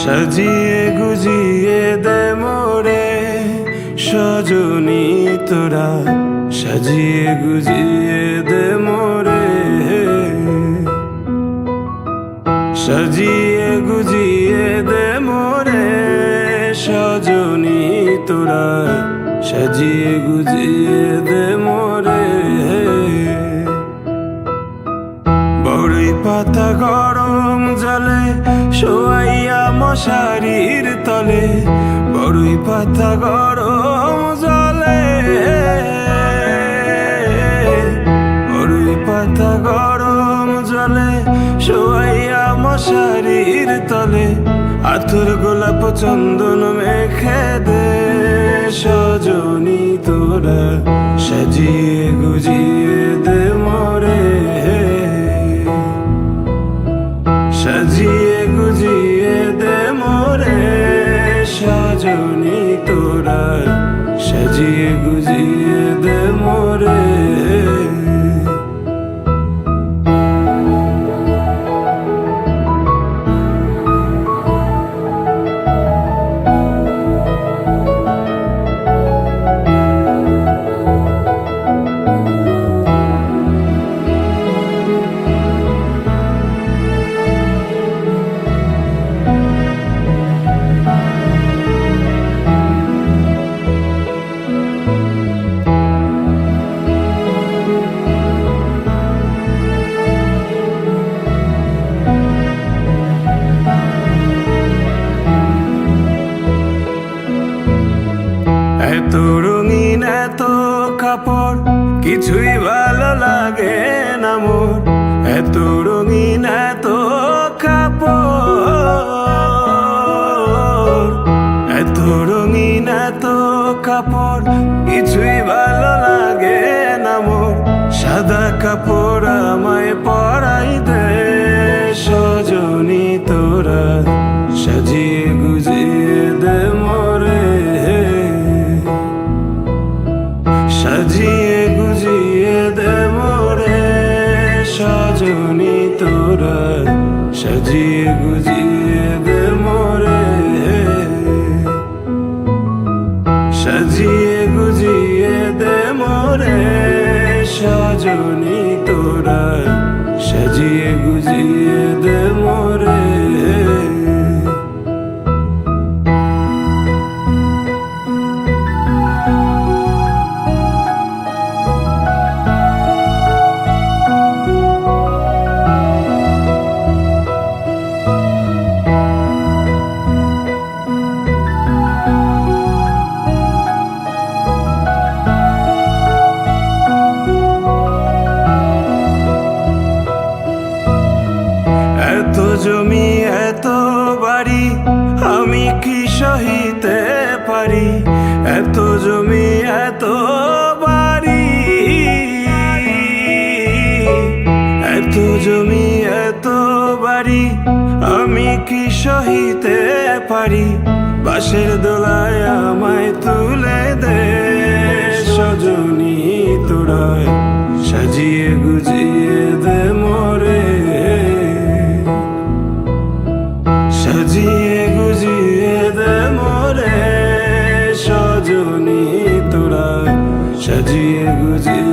সাজিয়ে গুজিয়ে দে মোরে সজনী তোরা, সাজিয়ে গুজিয়ে দে মোরে, সাজিয়ে গুজিয়ে দে মোরে সজনী তোরা, সাজিয়ে গুজিয়ে দে মোরে। বড়ই পাতা গরম জলে শোয়াইয়া মশারির তলে, বড়ই পাতা গরম জলে, বড়ই পাতা গরম জলে শোয়াইয়া মশারির তলে, আতর গোলাপ চন্দন মেখে দে সজনী তোরা, সাজিয়ে গুজিয়ে দে মোরে, সাজিয়ে গুজিয়ে দে মোরে সজনী তোরা, সাজিয়ে গুজিয়ে দে মোরে। এত রঙিন এত কাপড় কিছুই ভালো লাগে না মোর, এত রঙিন এত কাপড়, এত রঙিন এত কাপড় কিছুই ভালো লাগে না মোর, সাদা কাপড় আমায় পরাই দে সজনী তোরা, সাজিয়ে গুজিয়ে দে মোরে, সাজিয়ে গুজিয়ে দে মোরে সজনী তোরা, সাজিয়ে গুজিয়ে দে মোরে, সাজিয়ে গুজিয়ে দে মোরে সজনী তোরা, সাজিয়ে গুজিয়ে দে মোরে। এত জমি এত বাড়ি আমি কি সহিতে পারি, এত জমি এত বাড়ি, এত জমি এত বাড়ি আমি কি সহিতে পারি, বাঁশের দোলায় আমায় তুলে দে সজনী তোরা, সাজিয়ে গুজিয়ে দে মোরে, সাজিয়ে গুজিয়ে দে মোরে সজনী তোরা, সাজিয়ে গুজিয়ে